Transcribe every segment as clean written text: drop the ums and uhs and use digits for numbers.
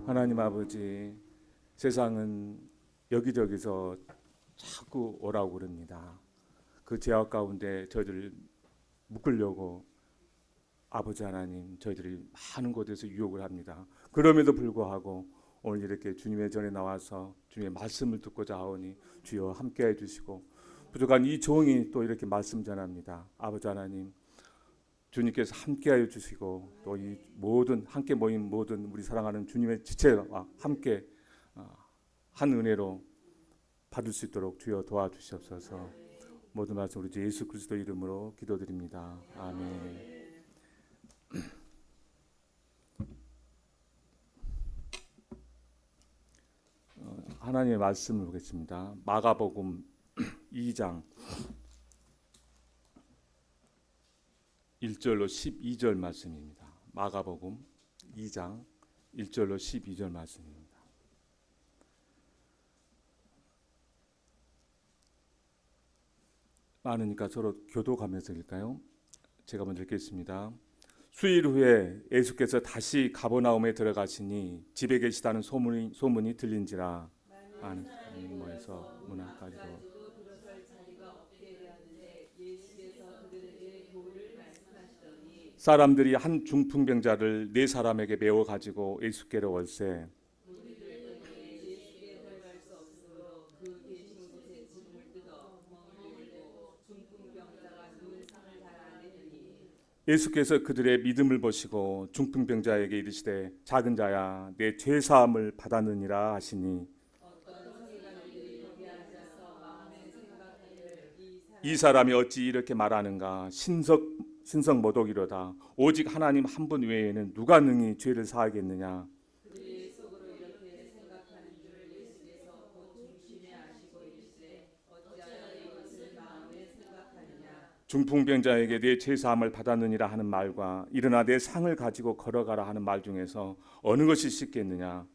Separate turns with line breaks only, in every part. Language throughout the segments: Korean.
하나님 아버지, 세상은 여기저기서 자꾸 오라고 그럽니다. 그 제약 가운데 저희들을 묶으려고 아버지 하나님 저희들이 많은 곳에서 유혹을 합니다. 그럼에도 불구하고 오늘 이렇게 주님의 전에 나와서 주님의 말씀을 듣고자 하오니 주여 함께해 주시고, 부족한 이 종이 또 이렇게 말씀 전합니다. 아버지 하나님, 주님께서 함께하여 주시고 또 이 모든 함께 모인 모든 우리 사랑하는 주님의 지체와 함께 한 은혜로 받을 수 있도록 주여 도와주시옵소서. 모든 말씀 우리 주 예수 그리스도 이름으로 기도드립니다. 아멘. 하나님의 말씀을 보겠습니다. 마가복음 2장 1절로 12절 말씀입니다. 마가복음 2장 1절로 12절 말씀입니다. 많으니까 서로 교도가면서 읽을까요? 제가 먼저 읽겠습니다. 수일 후에 예수께서 다시 가버나움에 들어가시니 집에 계시다는 소문이 들린지라 많은 사람이 모여서 문 앞까지로 사람들이 한 중풍병자를 네 사람에게 메워 가지고 예수께로 올세 예수께서 그들의 믿음을 보시고 중풍병자에게 이르시되 작은 자야 내 죄 사함을 받았느니라 하시니 이 사람이 어찌 이렇게 말하는가 신성모독이로다. 오직 하나님 한 분 외에는 누가 능히 죄를 사하겠느냐. 중풍병자에게 내 죄 사함을 받았느니라 하는 말과 일어나 내 상을 가지고 걸어가라 하는 말 중에서 어느 것이 쉽겠느냐.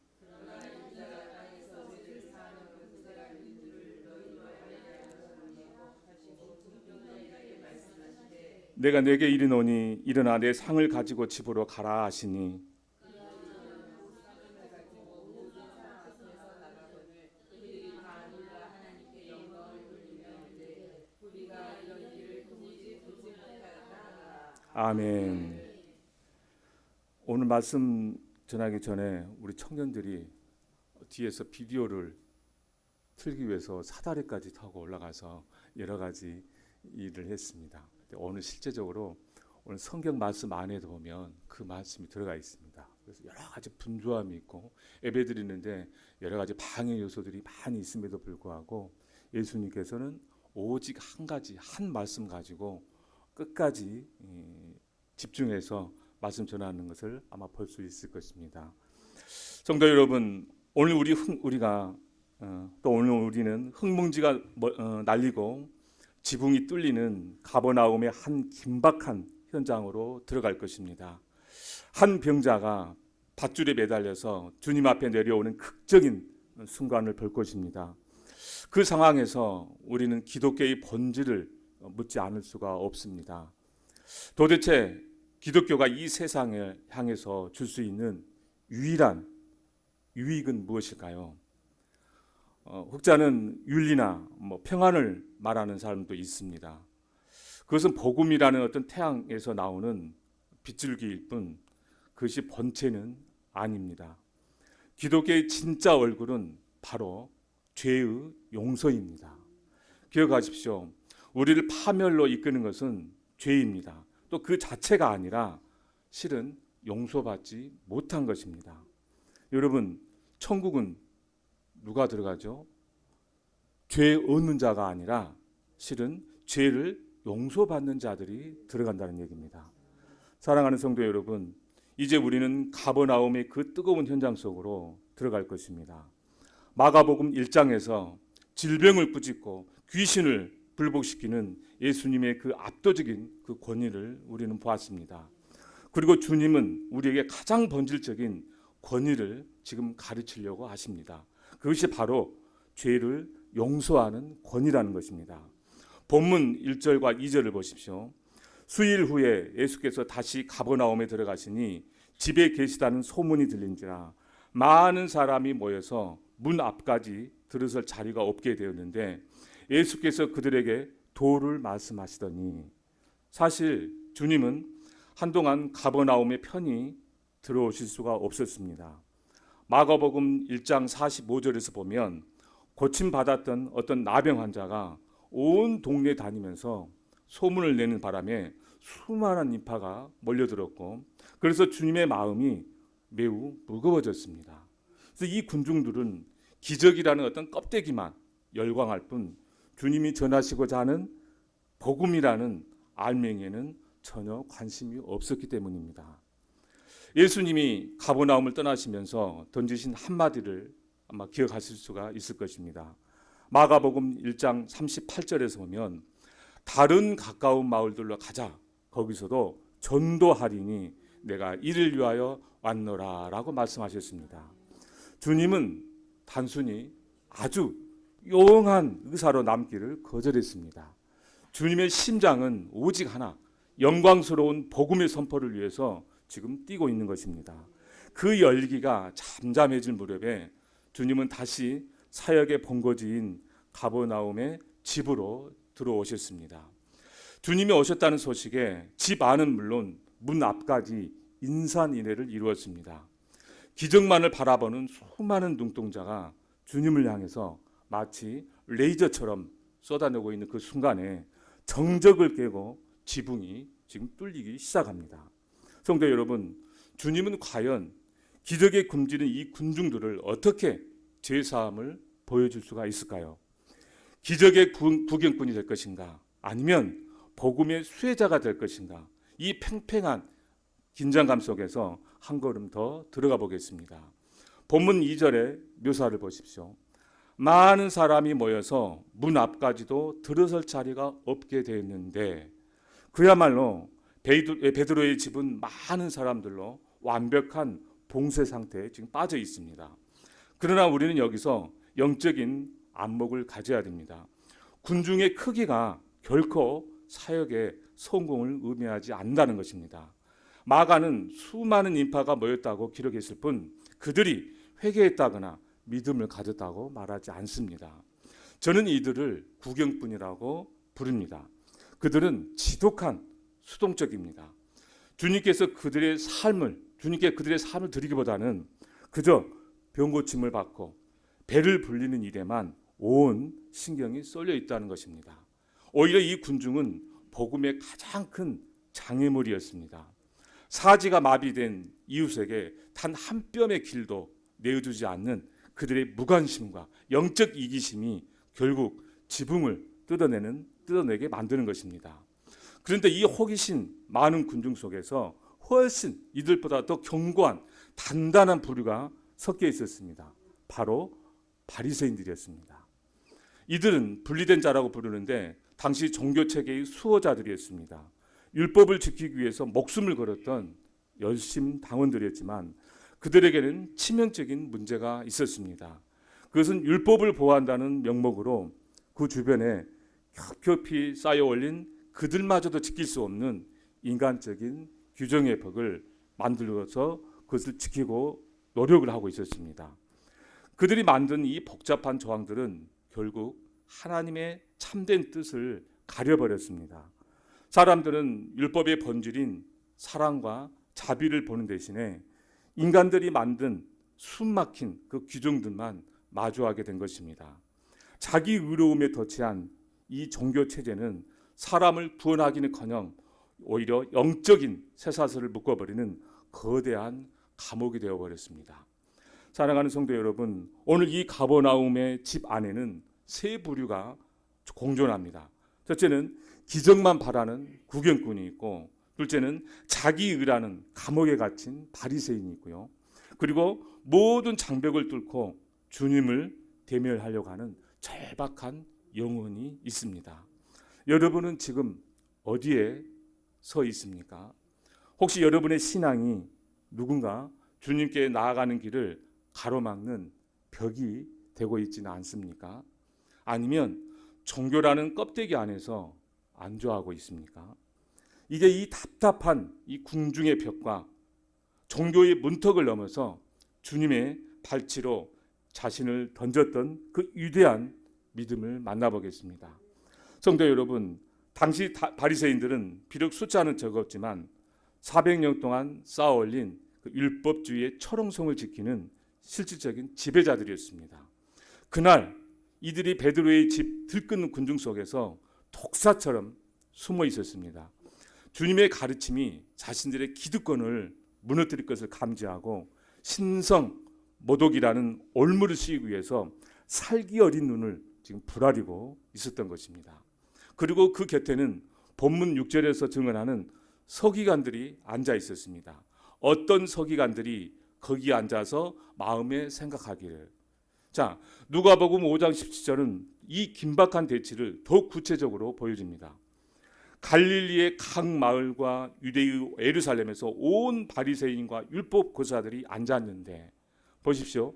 내가 내게 이르노니 일어나 내 상을 가지고 집으로 가라 하시니 아멘. 오늘 말씀 전하기 전에 우리 청년들이 뒤에서 비디오를 틀기 위해서 사다리까지 타고 올라가서 여러 가지 일을 했습니다. 오늘 실제적으로 오늘 성경 말씀 안에도 보면 그 말씀이 들어가 있습니다. 그래서 여러 가지 분주함이 있고 예배 드리는데 여러 가지 방해 요소들이 많이 있음에도 불구하고 예수님께서는 오직 한 가지 한 말씀 가지고 끝까지 집중해서 말씀 전하는 것을 아마 볼 수 있을 것입니다. 성도 여러분, 오늘 우리가 또 오늘 우리는 흙먼지가 날리고 지붕이 뚫리는 가버나움의 한 긴박한 현장으로 들어갈 것입니다. 한 병자가 밧줄에 매달려서 주님 앞에 내려오는 극적인 순간을 볼 것입니다. 그 상황에서 우리는 기독교의 본질을 묻지 않을 수가 없습니다. 도대체 기독교가 이 세상을 향해서 줄 수 있는 유일한 유익은 무엇일까요? 혹자는 윤리나 평안을 말하는 사람도 있습니다. 그것은 복음이라는 어떤 태양에서 나오는 빗줄기일 뿐 그것이 본체는 아닙니다. 기독교의 진짜 얼굴은 바로 죄의 용서입니다. 기억하십시오. 우리를 파멸로 이끄는 것은 죄입니다. 또 그 자체가 아니라 실은 용서받지 못한 것입니다. 여러분, 천국은 누가 들어가죠? 죄 없는 자가 아니라 실은 죄를 용서받는 자들이 들어간다는 얘기입니다. 사랑하는 성도 여러분, 이제 우리는 가버나움의 그 뜨거운 현장 속으로 들어갈 것입니다. 마가복음 1장에서 질병을 꾸짖고 귀신을 불복시키는 예수님의 그 압도적인 그 권위를 우리는 보았습니다. 그리고 주님은 우리에게 가장 본질적인 권위를 지금 가르치려고 하십니다. 그것이 바로 죄를 용서하는 권위라는 것입니다. 본문 1절과 2절을 보십시오. 수일 후에 예수께서 다시 가버나움에 들어가시니 집에 계시다는 소문이 들린지라 많은 사람이 모여서 문 앞까지 들어설 자리가 없게 되었는데 예수께서 그들에게 도를 말씀하시더니 사실 주님은 한동안 가버나움에 편히 들어오실 수가 없었습니다. 마가복음 1장 45절에서 보면 고침받았던 어떤 나병 환자가 온 동네 다니면서 소문을 내는 바람에 수많은 인파가 몰려들었고 그래서 주님의 마음이 매우 무거워졌습니다. 그래서 이 군중들은 기적이라는 어떤 껍데기만 열광할 뿐 주님이 전하시고자 하는 복음이라는 알맹이에는 전혀 관심이 없었기 때문입니다. 예수님이 가버나움을 떠나시면서 던지신 한마디를 아마 기억하실 수가 있을 것입니다. 마가복음 1장 38절에서 보면 다른 가까운 마을들로 가자. 거기서도 전도하리니 내가 이를 위하여 왔노라 라고 말씀하셨습니다. 주님은 단순히 아주 용한 의사로 남기를 거절했습니다. 주님의 심장은 오직 하나, 영광스러운 복음의 선포를 위해서 지금 뛰고 있는 것입니다. 그 열기가 잠잠해질 무렵에 주님은 다시 사역의 본거지인 가버나움의 집으로 들어오셨습니다. 주님이 오셨다는 소식에 집 안은 물론 문 앞까지 인산인해를 이루었습니다. 기적만을 바라보는 수많은 눈동자가 주님을 향해서 마치 레이저처럼 쏟아내고 있는 그 순간에 정적을 깨고 지붕이 지금 뚫리기 시작합니다. 성도 여러분, 주님은 과연 기적에 굶주린 이 군중들을 어떻게 제사함을 보여줄 수가 있을까요? 기적의 구경꾼이 될 것인가? 아니면 복음의 수혜자가 될 것인가? 이 팽팽한 긴장감 속에서 한 걸음 더 들어가 보겠습니다. 본문 2절의 묘사를 보십시오. 많은 사람이 모여서 문 앞까지도 들어설 자리가 없게 되었는데 그야말로 베드로의 집은 많은 사람들로 완벽한 봉쇄 상태에 지금 빠져 있습니다. 그러나 우리는 여기서 영적인 안목을 가져야 됩니다. 군중의 크기가 결코 사역의 성공을 의미하지 않는다는 것입니다. 마가는 수많은 인파가 모였다고 기록했을 뿐 그들이 회개했다거나 믿음을 가졌다고 말하지 않습니다. 저는 이들을 구경꾼이라고 부릅니다. 그들은 지독한 수동적입니다. 주님께 그들의 삶을 드리기보다는 그저 병고침을 받고 배를 불리는 일에만 온 신경이 쏠려 있다는 것입니다. 오히려 이 군중은 복음의 가장 큰 장애물이었습니다. 사지가 마비된 이웃에게 단 한 뼘의 길도 내어주지 않는 그들의 무관심과 영적 이기심이 결국 지붕을 뜯어내게 만드는 것입니다. 그런데 이 호기심 많은 군중 속에서 훨씬 이들보다 더 견고한 단단한 부류가 섞여 있었습니다. 바로 바리새인들이었습니다. 이들은 분리된 자라고 부르는데 당시 종교체계의 수호자들이었습니다. 율법을 지키기 위해서 목숨을 걸었던 열심 당원들이었지만 그들에게는 치명적인 문제가 있었습니다. 그것은 율법을 보호한다는 명목으로 그 주변에 겹겹이 쌓여 올린 그들마저도 지킬 수 없는 인간적인 규정의 벽을 만들어서 그것을 지키고 노력을 하고 있었습니다. 그들이 만든 이 복잡한 조항들은 결국 하나님의 참된 뜻을 가려버렸습니다. 사람들은 율법의 본질인 사랑과 자비를 보는 대신에 인간들이 만든 숨막힌 그 규정들만 마주하게 된 것입니다. 자기 의로움에 덧치한 이 종교 체제는 사람을 구원하기는커녕 오히려 영적인 쇠사슬을 묶어버리는 거대한 감옥이 되어버렸습니다. 사랑하는 성도 여러분, 오늘 이 가버나움의 집 안에는 세 부류가 공존합니다. 첫째는 기적만 바라는 구경꾼이 있고, 둘째는 자기 의라는 감옥에 갇힌 바리새인이 있고요. 그리고 모든 장벽을 뚫고 주님을 대면하려고 하는 절박한 영혼이 있습니다. 여러분은 지금 어디에 서 있습니까? 혹시 여러분의 신앙이 누군가 주님께 나아가는 길을 가로막는 벽이 되고 있지는 않습니까? 아니면 종교라는 껍데기 안에서 안주하고 있습니까? 이제 이 답답한 이 궁중의 벽과 종교의 문턱을 넘어서 주님의 발치로 자신을 던졌던 그 위대한 믿음을 만나보겠습니다. 성도 여러분, 당시 바리새인들은 비록 숫자는 적었지만 400년 동안 쌓아 올린 그 율법주의의 철옹성을 지키는 실질적인 지배자들이었습니다. 그날 이들이 베드로의 집 들끓는 군중 속에서 독사처럼 숨어 있었습니다. 주님의 가르침이 자신들의 기득권을 무너뜨릴 것을 감지하고 신성 모독이라는 올무를 씌우기 위해서 살기 어린 눈을 지금 부라리고 있었던 것입니다. 그리고 그 곁에는 본문 6절에서 증언하는 서기관들이 앉아 있었습니다. 어떤 서기관들이 거기에 앉아서 마음에 생각하기를. 자, 누가복음 5장 17절은 이 긴박한 대치를 더욱 구체적으로 보여줍니다. 갈릴리의 각 마을과 유대의 예루살렘에서 온 바리새인과 율법 교사들이 앉았는데 보십시오.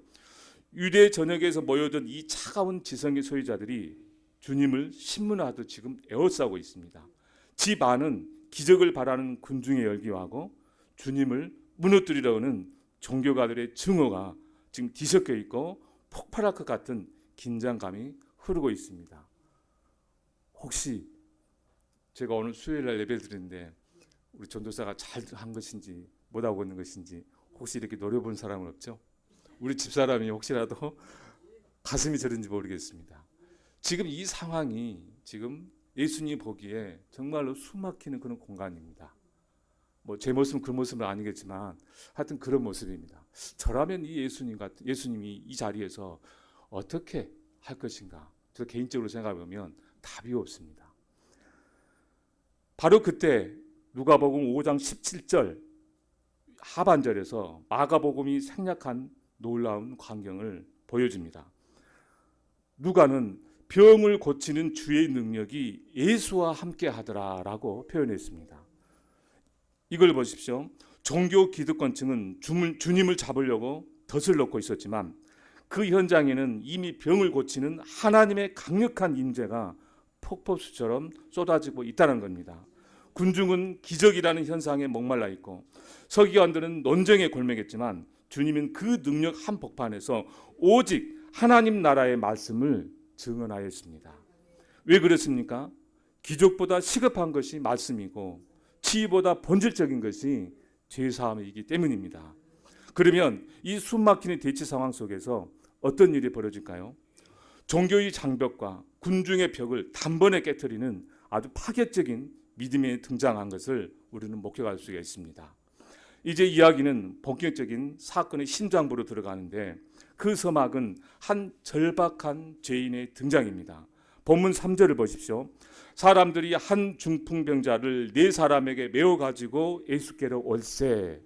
유대 전역에서 모여든 이 차가운 지성의 소유자들이 주님을 신문하듯 지금 에워싸고 있습니다. 집 안은 기적을 바라는 군중의 열기하고 주님을 무너뜨리려고 하는 종교가들의 증오가 지금 뒤섞여 있고 폭발할 것 같은 긴장감이 흐르고 있습니다. 혹시 제가 오늘 수요일날 예배 드리는데 우리 전도사가 잘 한 것인지 못하고 있는 것인지 혹시 이렇게 노려본 사람은 없죠? 우리 집사람이 혹시라도 가슴이 저린지 모르겠습니다. 지금 이 상황이 지금 예수님이 보기에 정말로 숨막히는 그런 공간입니다. 뭐 제 모습은 그 모습은 아니겠지만 하여튼 그런 모습입니다. 저라면 이 예수님이 이 자리에서 어떻게 할 것인가? 저 개인적으로 생각해 보면 답이 없습니다. 바로 그때 누가복음 5장 17절 하반절에서 마가복음이 생략한 놀라운 광경을 보여줍니다. 누가는 병을 고치는 주의 능력이 예수와 함께 하더라라고 표현했습니다. 이걸 보십시오. 종교 기득권층은 주님을 잡으려고 덫을 놓고 있었지만 그 현장에는 이미 병을 고치는 하나님의 강력한 임재가 폭포수처럼 쏟아지고 있다는 겁니다. 군중은 기적이라는 현상에 목말라 있고 서기관들은 논쟁에 골매겠지만 주님은 그 능력 한복판에서 오직 하나님 나라의 말씀을 증언하였습니다. 왜 그렇습니까? 기적보다 시급한 것이 말씀이고 치유보다 본질적인 것이 죄사함이기 때문입니다. 그러면 이 숨막히는 대치 상황 속에서 어떤 일이 벌어질까요? 종교의 장벽과 군중의 벽을 단번에 깨트리는 아주 파격적인 믿음이 등장한 것을 우리는 목격할 수가 있습니다. 이제 이야기는 본격적인 사건의 심장부로 들어가는데 그 서막은 한 절박한 죄인의 등장입니다. 본문 3절을 보십시오. 사람들이 한 중풍병자를 4사람에게 메어 가지고 예수께로 올세.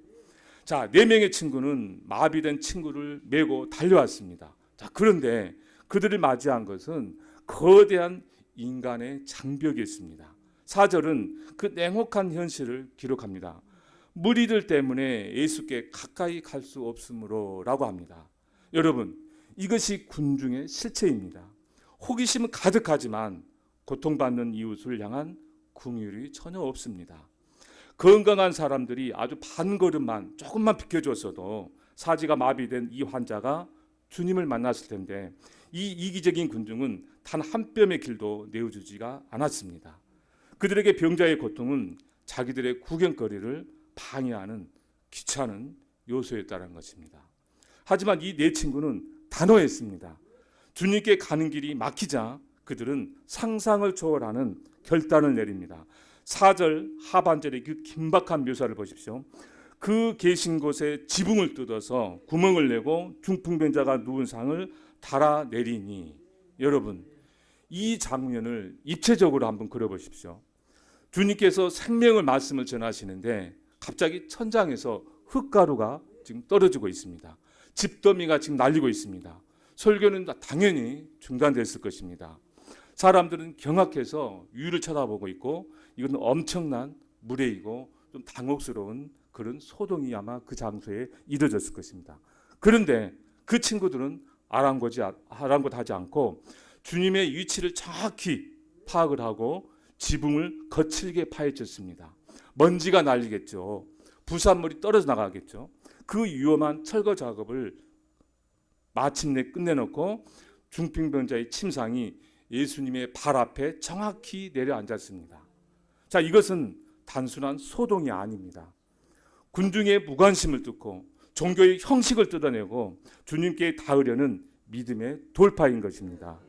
자, 4명의 친구는 마비된 친구를 메고 달려왔습니다. 자, 그런데 그들을 맞이한 것은 거대한 인간의 장벽이었습니다. 4절은 그 냉혹한 현실을 기록합니다. 무리들 때문에 예수께 가까이 갈 수 없으므로라고 합니다. 여러분, 이것이 군중의 실체입니다. 호기심은 가득하지만 고통받는 이웃을 향한 긍휼이 전혀 없습니다. 건강한 사람들이 아주 반걸음만 조금만 비켜줬어도 사지가 마비된 이 환자가 주님을 만났을 텐데 이 이기적인 군중은 단 한 뼘의 길도 내어주지가 않았습니다. 그들에게 병자의 고통은 자기들의 구경거리를 방해하는 귀찮은 요소였다는 것입니다. 하지만 이 4친구는 단호했습니다. 주님께 가는 길이 막히자 그들은 상상을 초월하는 결단을 내립니다. 4절 하반절의 그 긴박한 묘사를 보십시오. 그 계신 곳에 지붕을 뜯어서 구멍을 내고 중풍병자가 누운 상을 달아내리니. 여러분, 이 장면을 입체적으로 한번 그려보십시오. 주님께서 생명을 말씀을 전하시는데 갑자기 천장에서 흙가루가 지금 떨어지고 있습니다. 집더미가 지금 날리고 있습니다. 설교는 당연히 중단됐을 것입니다. 사람들은 경악해서 위를 쳐다보고 있고 이건 엄청난 무례이고 좀 당혹스러운 그런 소동이 아마 그 장소에 이뤄졌을 것입니다. 그런데 그 친구들은 아랑곳하지 않고 주님의 위치를 정확히 파악을 하고 지붕을 거칠게 파헤쳤습니다. 먼지가 날리겠죠. 부산물이 떨어져 나가겠죠. 그 위험한 철거 작업을 마침내 끝내놓고 중풍병자의 침상이 예수님의 발 앞에 정확히 내려앉았습니다. 자, 이것은 단순한 소동이 아닙니다. 군중의 무관심을 뚫고 종교의 형식을 뜯어내고 주님께 닿으려는 믿음의 돌파인 것입니다.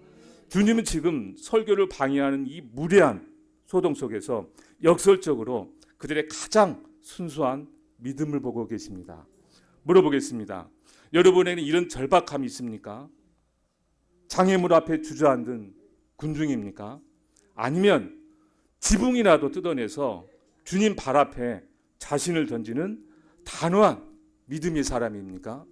주님은 지금 설교를 방해하는 이 무례한 소동 속에서 역설적으로 그들의 가장 순수한 믿음을 보고 계십니다. 물어보겠습니다. 여러분에게는 이런 절박함이 있습니까? 장애물 앞에 주저앉은 군중입니까? 아니면 지붕이라도 뜯어내서 주님 발 앞에 자신을 던지는 단호한 믿음의 사람입니까?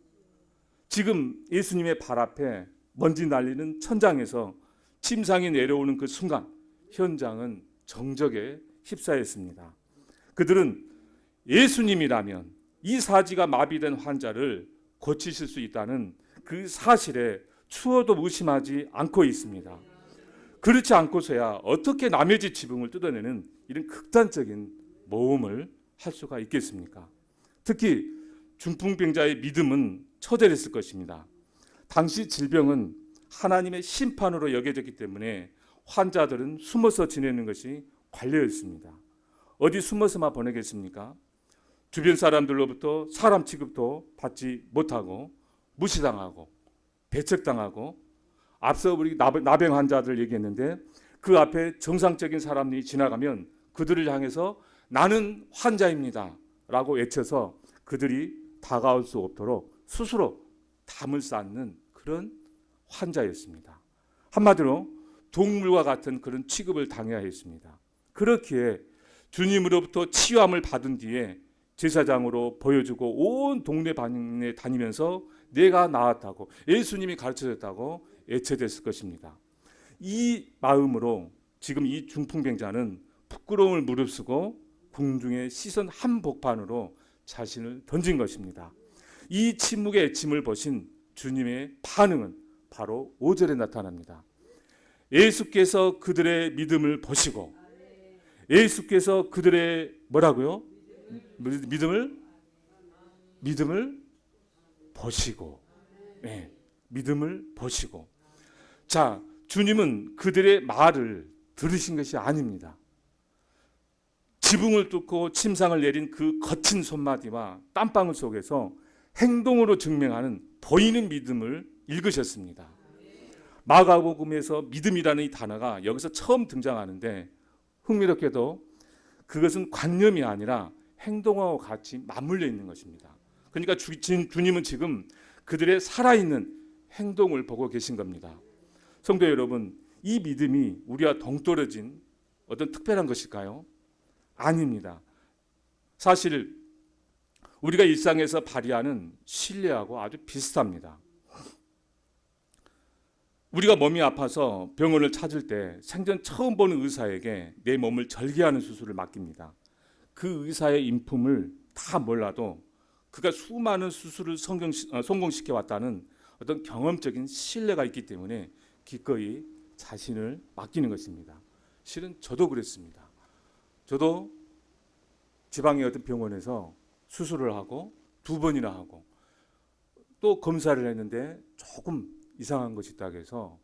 지금 예수님의 발 앞에 먼지 날리는 천장에서 침상이 내려오는 그 순간 현장은 정적에 휩싸였습니다. 그들은 예수님이라면 이 사지가 마비된 환자를 고치실 수 있다는 그 사실에 추워도 무심하지 않고 있습니다. 그렇지 않고서야 어떻게 남의 집 지붕을 뜯어내는 이런 극단적인 모험을 할 수가 있겠습니까? 특히 중풍병자의 믿음은 처절했을 것입니다. 당시 질병은 하나님의 심판으로 여겨졌기 때문에 환자들은 숨어서 지내는 것이 관례였습니다. 어디 숨어서만 보내겠습니까? 주변 사람들로부터 사람 취급도 받지 못하고 무시당하고 배척당하고, 앞서 우리 나병 환자들 얘기했는데 그 앞에 정상적인 사람이 지나가면 그들을 향해서 나는 환자입니다 라고 외쳐서 그들이 다가올 수 없도록 스스로 담을 쌓는 그런 환자였습니다. 한마디로 동물과 같은 그런 취급을 당해야 했습니다. 그렇기에 주님으로부터 치유함을 받은 뒤에 제사장으로 보여주고 온 동네 방에 다니면서 내가 나았다고, 예수님이 가르쳐줬다고 애처됐을 것입니다. 이 마음으로 지금 이 중풍병자는 부끄러움을 무릅쓰고 궁중의 시선 한복판으로 자신을 던진 것입니다. 이 침묵의 애침을 보신 주님의 반응은 바로 5절에 나타납니다. 예수께서 그들의 믿음을 보시고, 예수께서 그들의 뭐라고요? 믿음을 보시고, 네, 믿음을 보시고. 자, 주님은 그들의 말을 들으신 것이 아닙니다. 지붕을 뚫고 침상을 내린 그 거친 손마디와 땀방울 속에서 행동으로 증명하는 보이는 믿음을 읽으셨습니다. 마가복음에서 믿음이라는 이 단어가 여기서 처음 등장하는데 흥미롭게도 그것은 관념이 아니라 행동하고 같이 맞물려 있는 것입니다. 그러니까 주님은 지금 그들의 살아있는 행동을 보고 계신 겁니다. 성도 여러분, 이 믿음이 우리와 동떨어진 어떤 특별한 것일까요? 아닙니다. 사실 우리가 일상에서 발휘하는 신뢰하고 아주 비슷합니다. 우리가 몸이 아파서 병원을 찾을 때 생전 처음 보는 의사에게 내 몸을 절개하는 수술을 맡깁니다. 그 의사의 인품을 다 몰라도 그가 수많은 수술을 성공시켜 왔다는 어떤 경험적인 신뢰가 있기 때문에 기꺼이 자신을 맡기는 것입니다. 실은 저도 그랬습니다. 저도 지방의 어떤 병원에서 수술을 하고 2번이나 하고 또 검사를 했는데 조금 이상한 것이 있다고 해서,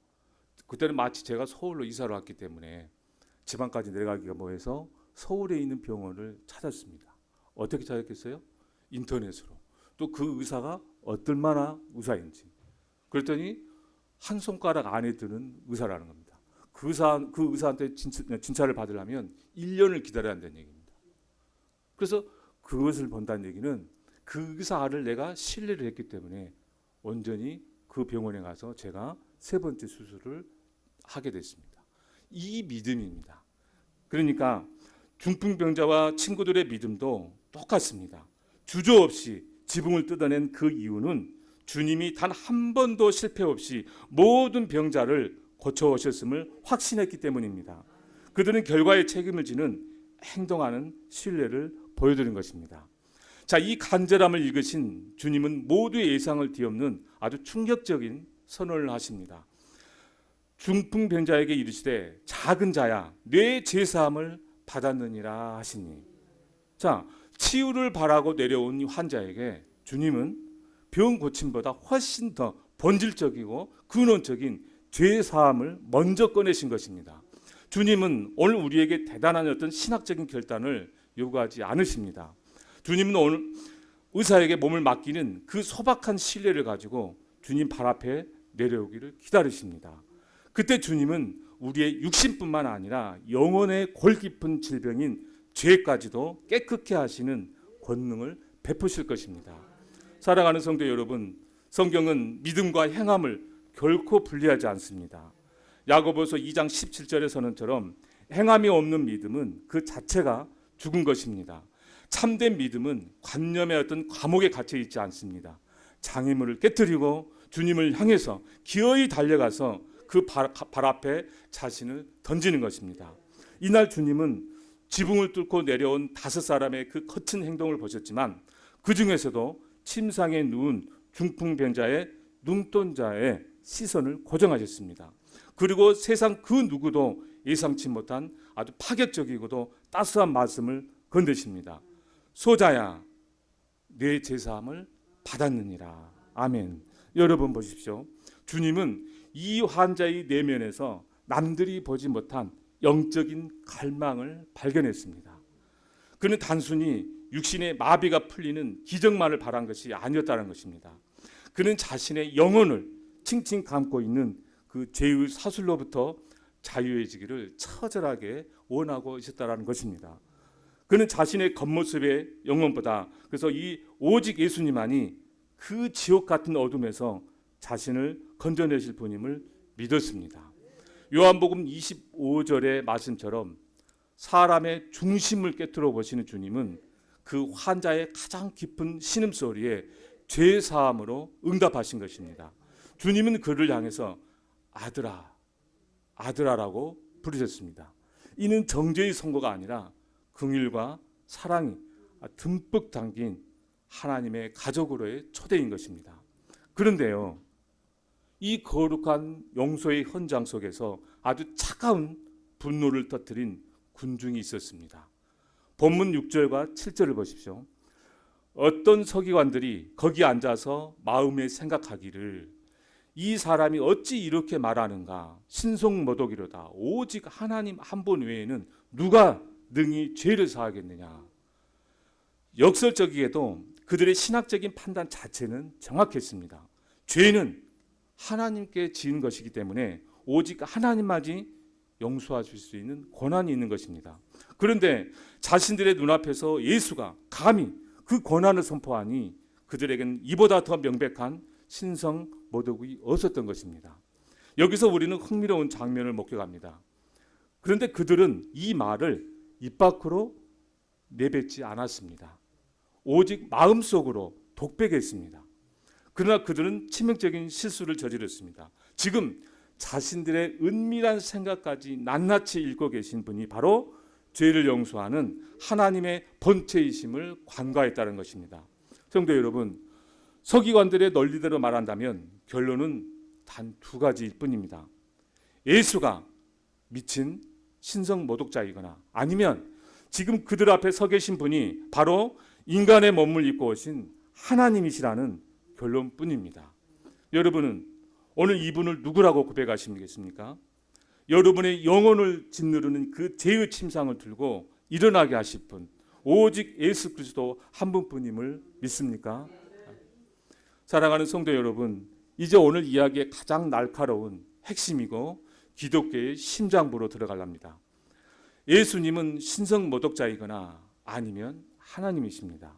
그때는 마치 제가 서울로 이사를 왔기 때문에 지방까지 내려가기가 뭐해서 서울에 있는 병원을 찾았습니다. 어떻게 찾았겠어요? 인터넷으로. 또 그 의사가 얼마나 의사인지. 그랬더니 한 손가락 안에 드는 의사라는 겁니다. 그 의사한테 진찰을 받으려면 1년을 기다려야 한다는 얘기입니다. 그래서 그것을 본다는 얘기는 그 의사를 내가 신뢰를 했기 때문에 온전히 그 병원에 가서 제가 3번째 수술을 하게 됐습니다. 이 믿음입니다. 그러니까 중풍병자와 친구들의 믿음도 똑같습니다. 주저없이 지붕을 뜯어낸 그 이유는 주님이 단 한 번도 실패 없이 모든 병자를 고쳐오셨음을 확신했기 때문입니다. 그들은 결과에 책임을 지는 행동하는 신뢰를 보여드린 것입니다. 자, 이 간절함을 읽으신 주님은 모두의 예상을 뒤엎는 아주 충격적인 선언을 하십니다. 중풍병자에게 이르시되 작은 자야 내 죄사함을 받았느니라 하시니. 자, 치유를 바라고 내려온 이 환자에게 주님은 병 고침보다 훨씬 더 본질적이고 근원적인 죄 사함을 먼저 꺼내신 것입니다. 주님은 오늘 우리에게 대단한 어떤 신학적인 결단을 요구하지 않으십니다. 주님은 오늘 의사에게 몸을 맡기는 그 소박한 신뢰를 가지고 주님 발 앞에 내려오기를 기다리십니다. 그때 주님은 우리의 육신뿐만 아니라 영혼의 골 깊은 질병인 죄까지도 깨끗게 하시는 권능을 베푸실 것입니다. 사랑하는 성도 여러분, 성경은 믿음과 행함을 결코 분리하지 않습니다. 야고보서 2장 17절의 선언처럼 행함이 없는 믿음은 그 자체가 죽은 것입니다. 참된 믿음은 관념의 어떤 감옥에 갇혀 있지 않습니다. 장애물을 깨뜨리고 주님을 향해서 기어이 달려가서 그 발 앞에 자신을 던지는 것입니다. 이날 주님은 지붕을 뚫고 내려온 5사람의 그 거친 행동을 보셨지만 그 중에서도 침상에 누운 중풍병자의 눈뜬 자의 시선을 고정하셨습니다. 그리고 세상 그 누구도 예상치 못한 아주 파격적이고도 따스한 말씀을 건네십니다. 소자야, 내 제사함을 받았느니라. 아멘. 여러분 보십시오. 주님은 이 환자의 내면에서 남들이 보지 못한 영적인 갈망을 발견했습니다. 그는 단순히 육신의 마비가 풀리는 기적만을 바란 것이 아니었다는 것입니다. 그는 자신의 영혼을 칭칭 감고 있는 그 죄의 사슬로부터 자유해지기를 처절하게 원하고 있었다는 것입니다. 그는 자신의 겉모습의 영혼보다 그래서 이 오직 예수님만이 그 지옥 같은 어둠에서 자신을 건져내실 분임을 믿었습니다. 요한복음 25절의 말씀처럼 사람의 중심을 깨뜨려 보시는 주님은 그 환자의 가장 깊은 신음소리에 죄 사함으로 응답하신 것입니다. 주님은 그를 향해서 아들아, 아들아라고 부르셨습니다. 이는 정죄의 선고가 아니라 긍휼과 사랑이 듬뿍 담긴 하나님의 가족으로의 초대인 것입니다. 그런데요, 이 거룩한 용서의 현장 속에서 아주 차가운 분노를 터뜨린 군중이 있었습니다. 본문 6절과 7절을 보십시오. 어떤 서기관들이 거기 앉아서 마음에 생각하기를 이 사람이 어찌 이렇게 말하는가? 신성모독이로다. 오직 하나님 한 분 외에는 누가 능히 죄를 사하겠느냐? 역설적이게도 그들의 신학적인 판단 자체는 정확했습니다. 죄는 하나님께 지은 것이기 때문에 오직 하나님만이 용서하실 수 있는 권한이 있는 것입니다. 그런데 자신들의 눈앞에서 예수가 감히 그 권한을 선포하니 그들에게는 이보다 더 명백한 신성 모독이 없었던 것입니다. 여기서 우리는 흥미로운 장면을 목격합니다. 그런데 그들은 이 말을 입 밖으로 내뱉지 않았습니다. 오직 마음속으로 독백했습니다. 그러나 그들은 치명적인 실수를 저질렀습니다. 지금 자신들의 은밀한 생각까지 낱낱이 읽고 계신 분이 바로 죄를 용서하는 하나님의 본체이심을 간과했다는 것입니다. 성도 여러분, 서기관들의 논리대로 말한다면 결론은 단 2가지일 뿐입니다. 예수가 미친 신성 모독자이거나 아니면 지금 그들 앞에 서 계신 분이 바로 인간의 몸을 입고 오신 하나님이시라는 결론뿐입니다. 여러분은 오늘 이분을 누구라고 고백하시겠습니까? 여러분의 영혼을 짓누르는 그 죄의 침상을 들고 일어나게 하실 분, 오직 예수 그리스도 한 분뿐임을 믿습니까? 사랑하는 성도 여러분, 이제 오늘 이야기의 가장 날카로운 핵심이고 기독교의 심장부로 들어가랍니다. 예수님은 신성 모독자이거나 아니면 하나님이십니다.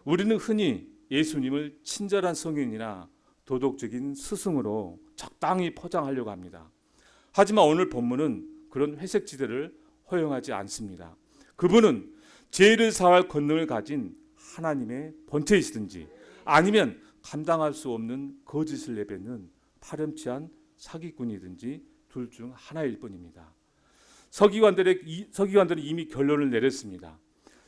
우리는 흔히 예수님을 친절한 성인이나 도덕적인 스승으로 적당히 포장하려고 합니다. 하지만 오늘 본문은 그런 회색지대를 허용하지 않습니다. 그분은 죄를 사할 권능을 가진 하나님의 본체이시든지 아니면 감당할 수 없는 거짓을 내뱉는 파렴치한 사기꾼이든지 둘 중 하나일 뿐입니다. 서기관들은 이미 결론을 내렸습니다.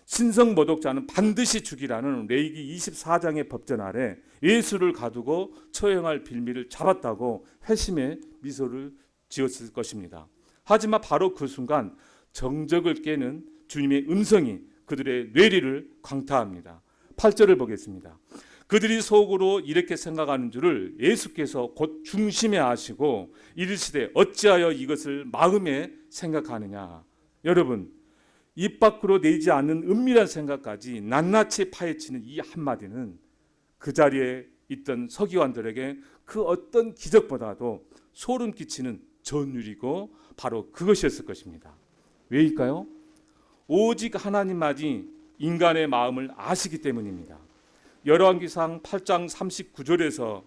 신성 모독자는 반드시 죽이라는 레위기 24장의 법전 아래 예수를 가두고 처형할 빌미를 잡았다고 회심의 미소를 지었을 것입니다. 하지만 바로 그 순간 정적을 깨는 주님의 음성이 그들의 뇌리를 광타합니다. 8절을 보겠습니다. 그들이 속으로 이렇게 생각하는 줄을 예수께서 곧 중심에 아시고 이르시되 어찌하여 이것을 마음에 생각하느냐. 여러분, 입 밖으로 내지 않는 은밀한 생각까지 낱낱이 파헤치는 이 한마디는 그 자리에 있던 서기관들에게 그 어떤 기적보다도 소름 끼치는 전율이고 바로 그것이었을 것입니다. 왜일까요? 오직 하나님만이 인간의 마음을 아시기 때문입니다. 열왕기상 8장 39절에서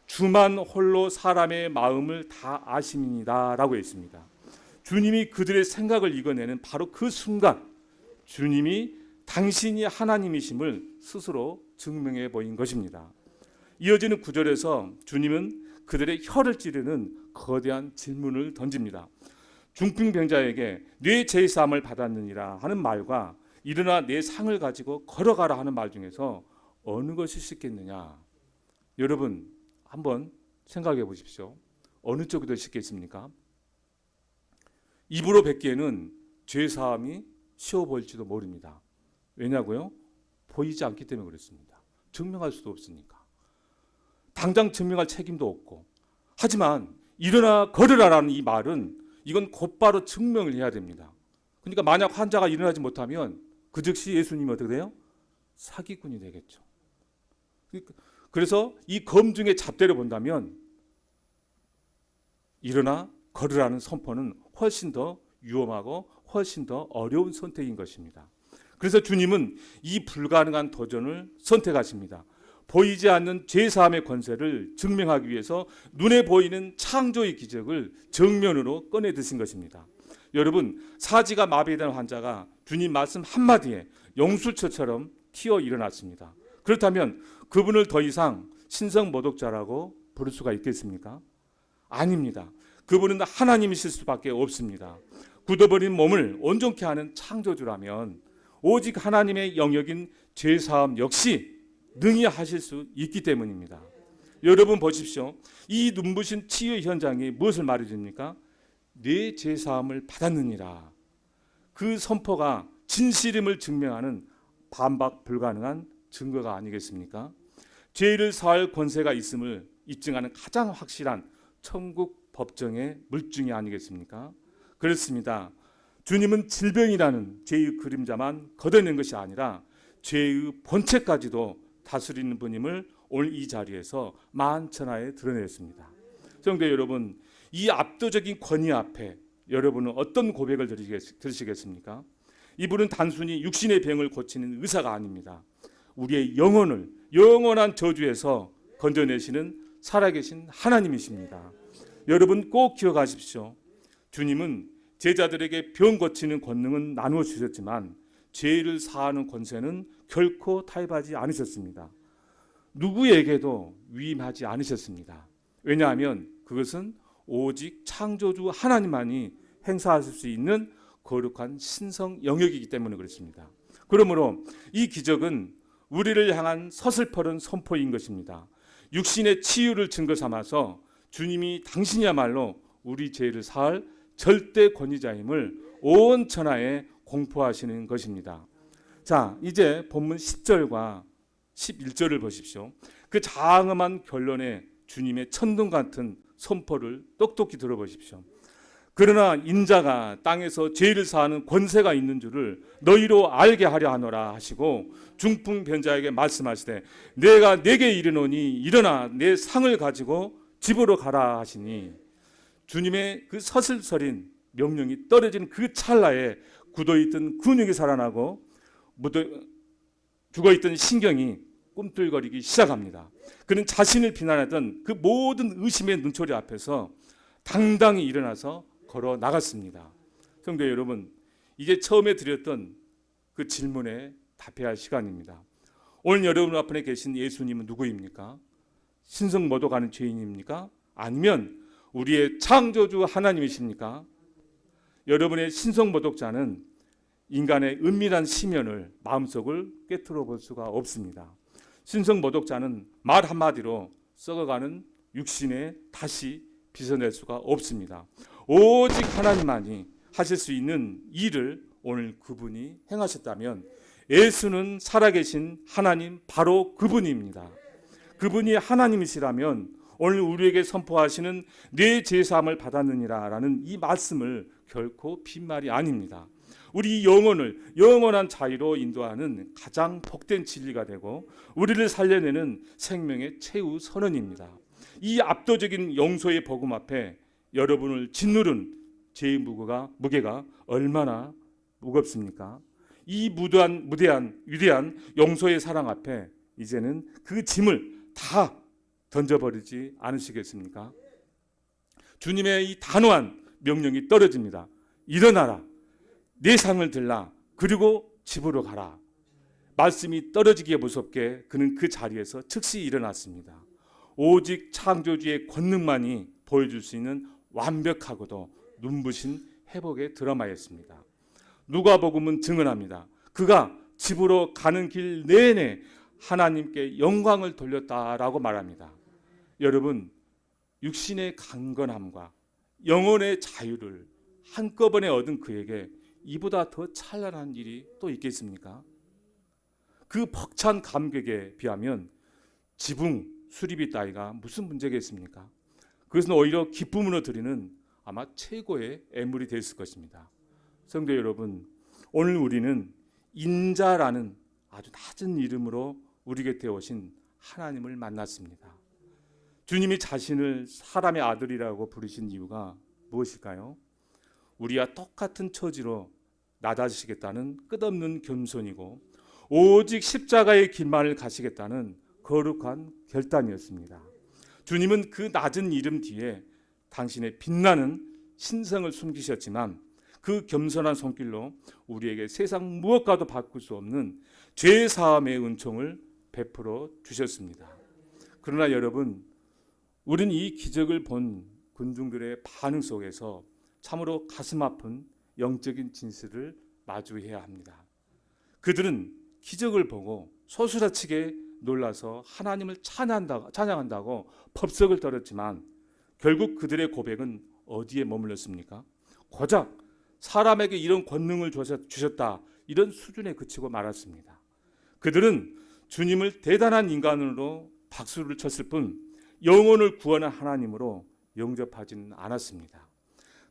주만 홀로 사람의 마음을 다 아심이다 라고 했습니다. 주님이 그들의 생각을 이겨내는 바로 그 순간 주님이 당신이 하나님이심을 스스로 증명해 보인 것입니다. 이어지는 구절에서 주님은 그들의 혀를 찌르는 거대한 질문을 던집니다. 중풍병자에게 내 제사함을 받았느니라 하는 말과 일어나 내 상을 가지고 걸어가라 하는 말 중에서 어느 것이 쉽겠느냐? 여러분 한번 생각해 보십시오. 어느 쪽이 더 쉽겠습니까? 입으로 뱉기에는 죄사함이 쉬워 보일지도 모릅니다. 왜냐고요? 보이지 않기 때문에 그렇습니다. 증명할 수도 없으니까. 당장 증명할 책임도 없고. 하지만 일어나 걸으라라는 이 말은 이건 곧바로 증명을 해야 됩니다. 그러니까 만약 환자가 일어나지 못하면 그 즉시 예수님이 어떻게 돼요? 사기꾼이 되겠죠. 그래서 이 검증의 잣대를 본다면 일어나 걸으라는 선포는 훨씬 더 위험하고 훨씬 더 어려운 선택인 것입니다. 그래서 주님은 이 불가능한 도전을 선택하십니다. 보이지 않는 죄사함의 권세를 증명하기 위해서 눈에 보이는 창조의 기적을 정면으로 꺼내 드신 것입니다. 여러분, 사지가 마비된 환자가 주님 말씀 한마디에 용술처처럼 튀어 일어났습니다. 그렇다면 그분을 더 이상 신성모독자라고 부를 수가 있겠습니까? 아닙니다. 그분은 하나님이실 수밖에 없습니다. 굳어버린 몸을 온전케 하는 창조주라면 오직 하나님의 영역인 죄사함 역시 능히 하실 수 있기 때문입니다. 여러분 보십시오. 이 눈부신 치유 현장이 무엇을 말해줍니까? 내 죄사함을 받았느니라. 그 선포가 진실임을 증명하는 반박 불가능한 증거가 아니겠습니까? 죄를 사할 권세가 있음을 입증하는 가장 확실한 천국 법정의 물증이 아니겠습니까? 그렇습니다. 주님은 질병이라는 죄의 그림자만 걷어낸 것이 아니라 죄의 본체까지도 다스리는 분임을 오늘 이 자리에서 만천하에 드러냈습니다. 성도 여러분, 이 압도적인 권위 앞에 여러분은 어떤 고백을 들으시겠습니까? 이분은 단순히 육신의 병을 고치는 의사가 아닙니다. 우리의 영혼을 영원한 저주에서 건져내시는 살아계신 하나님이십니다. 여러분 꼭 기억하십시오. 주님은 제자들에게 병 고치는 권능은 나누어 주셨지만 죄를 사하는 권세는 결코 타협하지 않으셨습니다. 누구에게도 위임하지 않으셨습니다. 왜냐하면 그것은 오직 창조주 하나님만이 행사하실 수 있는 거룩한 신성 영역이기 때문에 그렇습니다. 그러므로 이 기적은 우리를 향한 서슬퍼른 선포인 것입니다. 육신의 치유를 증거 삼아서 주님이 당신이야말로 우리 죄를 사할 절대 권위자임을 온 천하에 공포하시는 것입니다. 자, 이제 본문 10절과 11절을 보십시오. 그 장엄한 결론에 주님의 천둥 같은 선포를 똑똑히 들어보십시오. 그러나 인자가 땅에서 죄를 사하는 권세가 있는 줄을 너희로 알게 하려 하노라 하시고 중풍병자에게 말씀하시되 내가 내게 이르노니 일어나 내 상을 가지고 집으로 가라 하시니 주님의 그 서슬서린 명령이 떨어지는 그 찰나에 굳어있던 근육이 살아나고 죽어있던 신경이 꿈틀거리기 시작합니다. 그는 자신을 비난하던 그 모든 의심의 눈초리 앞에서 당당히 일어나서 걸어 나갔습니다. 성도 여러분, 이제 처음에 드렸던 그 질문에 답해야 할 시간입니다. 오늘 여러분 앞에 계신 예수님은 누구입니까? 신성모독하는 죄인입니까? 아니면 우리의 창조주 하나님이십니까? 여러분의 신성모독자는 인간의 은밀한 심연을 마음속을 꿰뚫어 볼 수가 없습니다. 신성모독자는 말 한마디로 썩어가는 육신에 다시 빗어낼 수가 없습니다. 오직 하나님만이 하실 수 있는 일을 오늘 그분이 행하셨다면 예수는 살아계신 하나님 바로 그분입니다. 그분이 하나님이시라면 오늘 우리에게 선포하시는 내 제사함을 받았느니라 라는 이 말씀을 결코 빈말이 아닙니다. 우리 영혼을 영원한 자유로 인도하는 가장 복된 진리가 되고 우리를 살려내는 생명의 최후 선언입니다. 이 압도적인 용서의 복음 앞에 여러분을 짓누른 죄의 무게가 얼마나 무겁습니까? 이 무대한 위대한 용서의 사랑 앞에 이제는 그 짐을 다 던져버리지 않으시겠습니까? 주님의 이 단호한 명령이 떨어집니다. 일어나라, 내 상을 들라, 그리고 집으로 가라. 말씀이 떨어지기에 무섭게 그는 그 자리에서 즉시 일어났습니다. 오직 창조주의 권능만이 보여줄 수 있는 완벽하고도 눈부신 회복의 드라마였습니다. 누가복음은 증언합니다. 그가 집으로 가는 길 내내 하나님께 영광을 돌렸다라고 말합니다. 여러분, 육신의 강건함과 영혼의 자유를 한꺼번에 얻은 그에게 이보다 더 찬란한 일이 또 있겠습니까? 그 벅찬 감격에 비하면 지붕 수리비 따위가 무슨 문제겠습니까? 그것은 오히려 기쁨으로 드리는 아마 최고의 애물이 됐을 것입니다. 성도 여러분, 오늘 우리는 인자라는 아주 낮은 이름으로 우리 곁에 오신 하나님을 만났습니다. 주님이 자신을 사람의 아들이라고 부르신 이유가 무엇일까요? 우리와 똑같은 처지로 낮아지시겠다는 끝없는 겸손이고 오직 십자가의 길만을 가시겠다는 거룩한 결단이었습니다. 주님은 그 낮은 이름 뒤에 당신의 빛나는 신성을 숨기셨지만 그 겸손한 손길로 우리에게 세상 무엇과도 바꿀 수 없는 죄 사함의 은총을 베풀어 주셨습니다. 그러나 여러분, 우리는 이 기적을 본 군중들의 반응 속에서 참으로 가슴 아픈 영적인 진실을 마주해야 합니다. 그들은 기적을 보고 소스라치게 놀라서 하나님을 찬양한다고 법석을 떨었지만 결국 그들의 고백은 어디에 머물렀습니까? 고작 사람에게 이런 권능을 주셨다, 이런 수준에 그치고 말았습니다. 그들은 주님을 대단한 인간으로 박수를 쳤을 뿐 영혼을 구원한 하나님으로 영접하지는 않았습니다.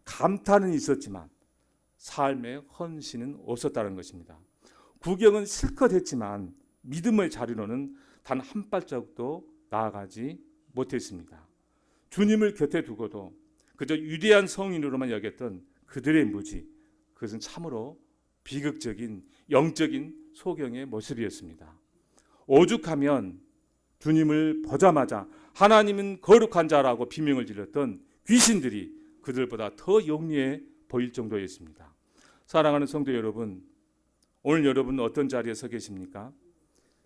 감탄은 있었지만 삶의 헌신은 없었다는 것입니다. 구경은 실컷 했지만 믿음의 자리로는 단 한 발자국도 나아가지 못했습니다. 주님을 곁에 두고도 그저 위대한 성인으로만 여겼던 그들의 무지, 그것은 참으로 비극적인 영적인 소경의 모습이었습니다. 오죽하면 주님을 보자마자 하나님은 거룩한 자라고 비명을 질렀던 귀신들이 그들보다 더 영리해 보일 정도였습니다. 사랑하는 성도 여러분, 오늘 여러분 어떤 자리에 서 계십니까?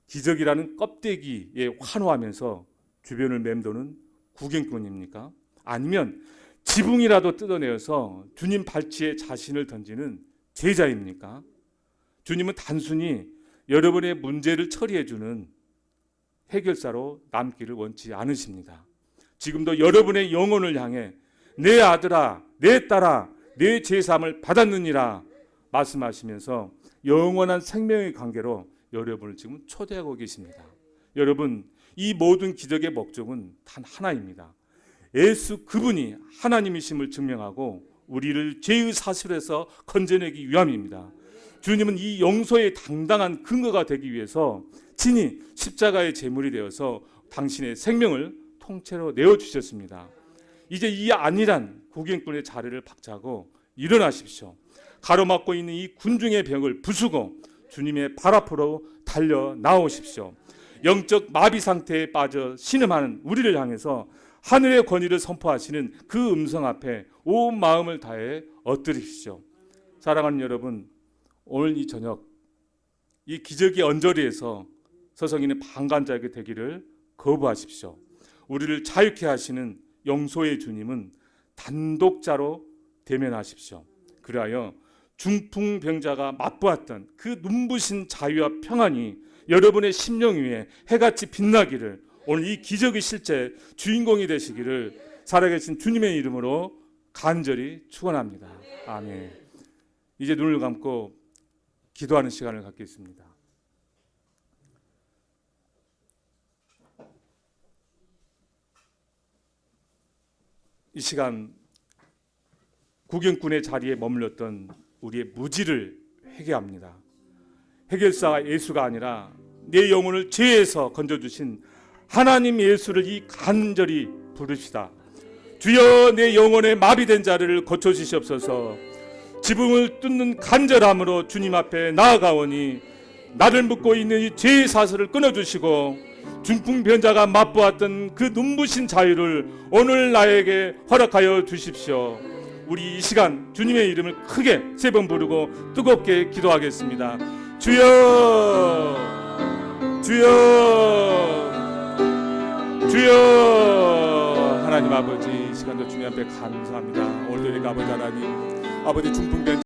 기적이라는 껍데기에 환호하면서 주변을 맴도는 구경꾼입니까? 아니면 지붕이라도 뜯어내어서 주님 발치에 자신을 던지는 제자입니까? 주님은 단순히 여러분의 문제를 처리해주는 해결사로 남기를 원치 않으십니다. 지금도 여러분의 영혼을 향해 내 아들아, 내 딸아, 내 제사함을 받았느니라 말씀하시면서 영원한 생명의 관계로 여러분을 지금 초대하고 계십니다. 여러분, 이 모든 기적의 목적은 단 하나입니다. 예수 그분이 하나님이심을 증명하고 우리를 죄의 사슬에서 건져내기 위함입니다. 주님은 이 용서의 당당한 근거가 되기 위해서 친히 십자가의 제물이 되어서 당신의 생명을 통째로 내어주셨습니다. 이제 이 안일한 구경꾼의 자리를 박차고 일어나십시오. 가로막고 있는 이 군중의 벽을 부수고 주님의 발 앞으로 달려 나오십시오. 영적 마비 상태에 빠져 신음하는 우리를 향해서 하늘의 권위를 선포하시는 그 음성 앞에 온 마음을 다해 엎드리십시오. 사랑하는 여러분, 오늘 이 저녁 이 기적의 언저리에서 서성이는 방관자에게 되기를 거부하십시오. 우리를 자유케 하시는 용서의 주님은 단독자로 대면하십시오. 그리하여 중풍병자가 맛보았던 그 눈부신 자유와 평안이 여러분의 심령 위에 해같이 빛나기를, 오늘 이 기적의 실제 주인공이 되시기를 살아계신 주님의 이름으로 간절히 축원합니다. 아멘. 이제 눈을 감고 기도하는 시간을 갖겠습니다. 이 시간 구경꾼의 자리에 머물렀던 우리의 무지를 회개합니다. 해결사가 예수가 아니라 내 영혼을 죄에서 건져주신 하나님 예수를 이 간절히 부르시다. 주여 내 영혼의 마비된 자를 고쳐주시옵소서. 지붕을 뚫는 간절함으로 주님 앞에 나아가오니 나를 묶고 있는 이 죄의 사슬을 끊어주시고 중풍변자가 맛보았던 그 눈부신 자유를 오늘 나에게 허락하여 주십시오. 우리 이 시간 주님의 이름을 크게 3번 부르고 뜨겁게 기도하겠습니다. 주여, 주여, 주여. 하나님 아버지, 이 시간도 주님 앞에 감사합니다. 오늘도 우리 아버지 하나님, 아버지 중풍변